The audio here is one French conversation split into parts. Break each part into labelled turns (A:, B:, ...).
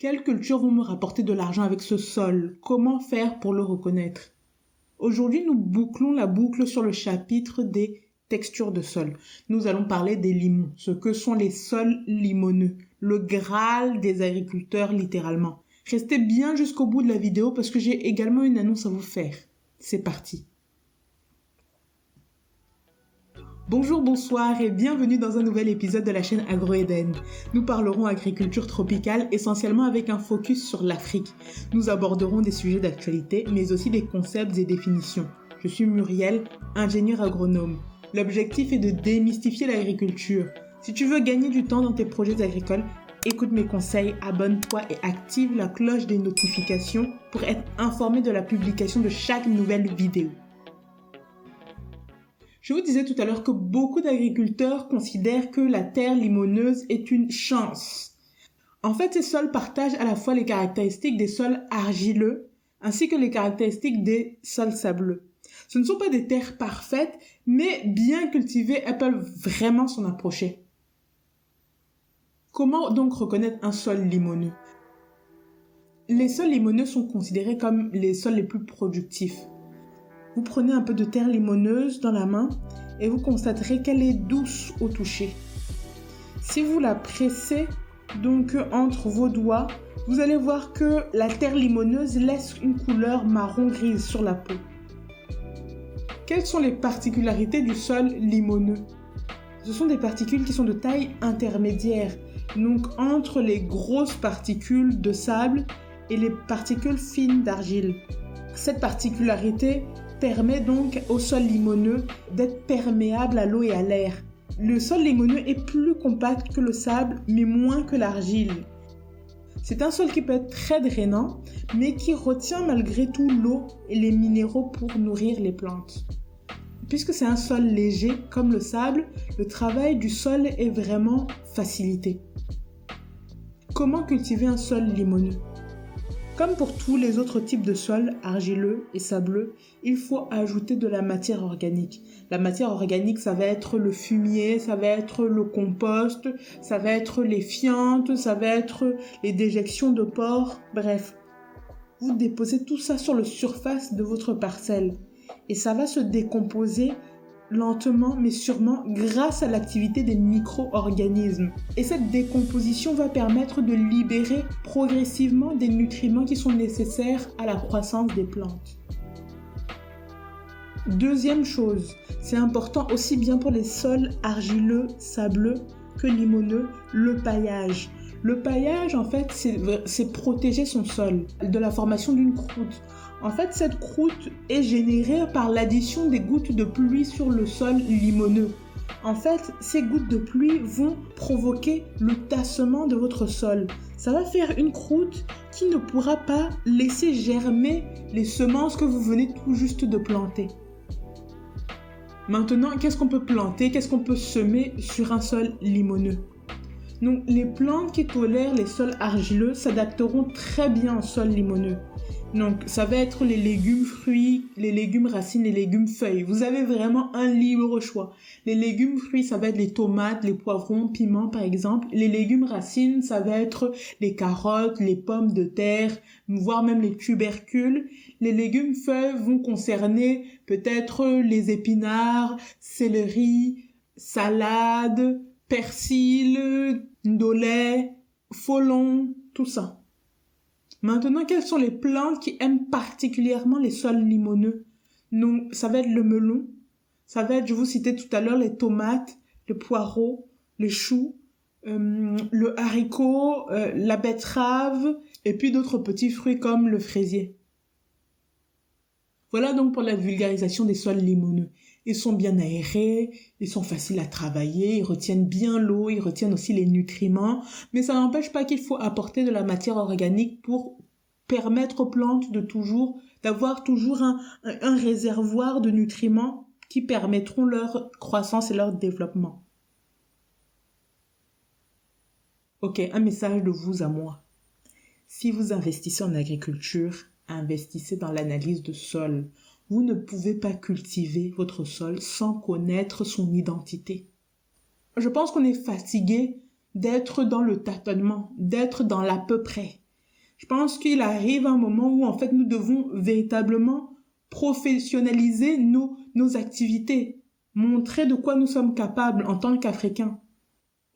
A: Quelles cultures vont me rapporter de l'argent avec ce sol? Comment faire pour le reconnaître? Aujourd'hui, nous bouclons la boucle sur le chapitre des textures de sol. Nous allons parler des limons, ce que sont les sols limoneux, le Graal des agriculteurs littéralement. Restez bien jusqu'au bout de la vidéo parce que j'ai également une annonce à vous faire. C'est parti. Bonjour, bonsoir et bienvenue dans un nouvel épisode de la chaîne Agro-Eden. Nous parlerons agriculture tropicale essentiellement avec un focus sur l'Afrique. Nous aborderons des sujets d'actualité mais aussi des concepts et définitions. Je suis Muriel, ingénieure agronome. L'objectif est de démystifier l'agriculture. Si tu veux gagner du temps dans tes projets agricoles, écoute mes conseils, abonne-toi et active la cloche des notifications pour être informé de la publication de chaque nouvelle vidéo. Je vous disais tout à l'heure que beaucoup d'agriculteurs considèrent que la terre limoneuse est une chance. En fait, ces sols partagent à la fois les caractéristiques des sols argileux ainsi que les caractéristiques des sols sableux. Ce ne sont pas des terres parfaites, mais bien cultivées, elles peuvent vraiment s'en approcher. Comment donc reconnaître un sol limoneux? Les sols limoneux sont considérés comme les sols les plus productifs. Vous prenez un peu de terre limoneuse dans la main et vous constaterez qu'elle est douce au toucher. Si vous la pressez donc entre vos doigts, vous allez voir que la terre limoneuse laisse une couleur marron-grise sur la peau. Quelles sont les particularités du sol limoneux? Ce sont des particules qui sont de taille intermédiaire, donc entre les grosses particules de sable et les particules fines d'argile. Cette particularité permet donc au sol limoneux d'être perméable à l'eau et à l'air. Le sol limoneux est plus compact que le sable, mais moins que l'argile. C'est un sol qui peut être très drainant, mais qui retient malgré tout l'eau et les minéraux pour nourrir les plantes. Puisque c'est un sol léger comme le sable, le travail du sol est vraiment facilité. Comment cultiver un sol limoneux? Comme pour tous les autres types de sols argileux et sableux, il faut ajouter de la matière organique. La matière organique, ça va être le fumier, ça va être le compost, ça va être les fientes, ça va être les déjections de porc, bref. Vous déposez tout ça sur la surface de votre parcelle et ça va se décomposer lentement mais sûrement grâce à l'activité des micro-organismes. Et cette décomposition va permettre de libérer progressivement des nutriments qui sont nécessaires à la croissance des plantes. Deuxième chose, c'est important aussi bien pour les sols argileux, sableux que limoneux, le paillage. Le paillage, en fait, c'est protéger son sol de la formation d'une croûte. En fait, cette croûte est générée par l'addition des gouttes de pluie sur le sol limoneux. En fait, ces gouttes de pluie vont provoquer le tassement de votre sol. Ça va faire une croûte qui ne pourra pas laisser germer les semences que vous venez tout juste de planter. Maintenant, qu'est-ce qu'on peut planter? Qu'est-ce qu'on peut semer sur un sol limoneux? Donc, les plantes qui tolèrent les sols argileux s'adapteront très bien au sol limoneux. Donc, ça va être les légumes fruits, les légumes racines, les légumes feuilles. Vous avez vraiment un libre choix. Les légumes fruits, ça va être les tomates, les poivrons, piments par exemple. Les légumes racines, ça va être les carottes, les pommes de terre, voire même les tubercules. Les légumes feuilles vont concerner peut-être les épinards, céleri, salade, persil, ndolé, folon, tout ça. Maintenant, quelles sont les plantes qui aiment particulièrement les sols limoneux? Donc, ça va être le melon, ça va être, je vous citais tout à l'heure, les tomates, les poireaux, les choux, le haricot, la betterave, et puis d'autres petits fruits comme le fraisier. Voilà donc pour la vulgarisation des sols limoneux. Ils sont bien aérés, ils sont faciles à travailler, ils retiennent bien l'eau, ils retiennent aussi les nutriments, mais ça n'empêche pas qu'il faut apporter de la matière organique pour permettre aux plantes d'avoir toujours un réservoir de nutriments qui permettront leur croissance et leur développement. Ok, un message de vous à moi. Si vous investissez en agriculture, investissez dans l'analyse de sol. Vous ne pouvez pas cultiver votre sol sans connaître son identité. Je pense qu'on est fatigué d'être dans le tâtonnement, d'être dans l'à peu près. Je pense qu'il arrive un moment où en fait nous devons véritablement professionnaliser nos activités, montrer de quoi nous sommes capables en tant qu'Africains.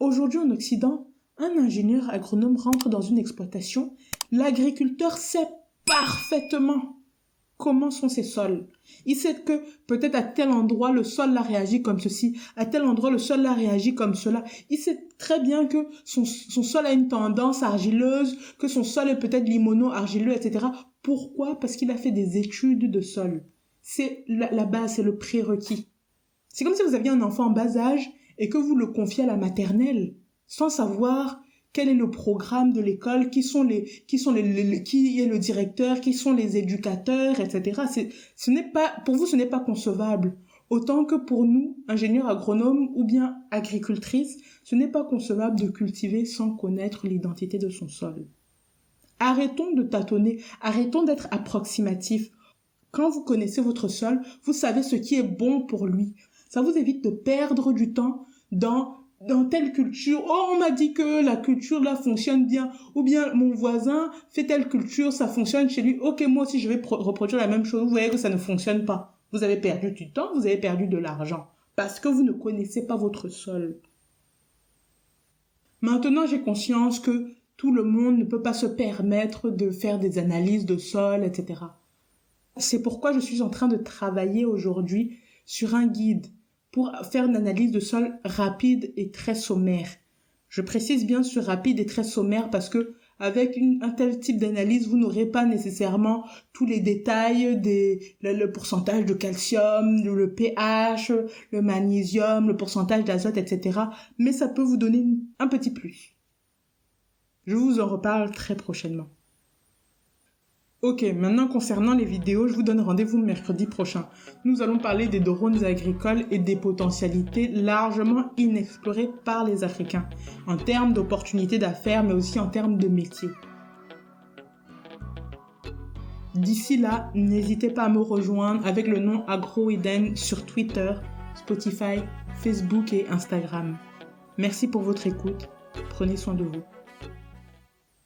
A: Aujourd'hui en Occident, un ingénieur agronome rentre dans une exploitation, l'agriculteur sait parfaitement comment sont ses sols. Il sait que peut-être à tel endroit le sol a réagi comme ceci, à tel endroit le sol a réagi comme cela. Il sait très bien que son sol a une tendance argileuse, que son sol est peut-être limono-argileux, etc. Pourquoi? Parce qu'il a fait des études de sol. C'est la base, c'est le prérequis. C'est comme si vous aviez un enfant en bas âge et que vous le confiez à la maternelle, sans savoir quel est le programme de l'école, qui est le directeur, qui sont les éducateurs, etc. Pour vous, ce n'est pas concevable. Autant que pour nous, ingénieurs agronomes ou bien agricultrices, ce n'est pas concevable de cultiver sans connaître l'identité de son sol. Arrêtons de tâtonner, arrêtons d'être approximatifs. Quand vous connaissez votre sol, vous savez ce qui est bon pour lui. Ça vous évite de perdre du temps dans telle culture. Oh, on m'a dit que la culture là fonctionne bien. Ou bien mon voisin fait telle culture, ça fonctionne chez lui. Ok, moi aussi je vais reproduire la même chose. Vous voyez que ça ne fonctionne pas. Vous avez perdu du temps, vous avez perdu de l'argent. Parce que vous ne connaissez pas votre sol. Maintenant, j'ai conscience que tout le monde ne peut pas se permettre de faire des analyses de sol, etc. C'est pourquoi je suis en train de travailler aujourd'hui sur un guide pour faire une analyse de sol rapide et très sommaire. Je précise bien sur rapide et très sommaire parce que avec un tel type d'analyse, vous n'aurez pas nécessairement tous les détails le pourcentage de calcium, le pH, le magnésium, le pourcentage d'azote, etc. Mais ça peut vous donner un petit plus. Je vous en reparle très prochainement. Ok, maintenant concernant les vidéos, je vous donne rendez-vous mercredi prochain. Nous allons parler des drones agricoles et des potentialités largement inexplorées par les Africains, en termes d'opportunités d'affaires, mais aussi en termes de métiers. D'ici là, n'hésitez pas à me rejoindre avec le nom AgroEden sur Twitter, Spotify, Facebook et Instagram. Merci pour votre écoute. Prenez soin de vous.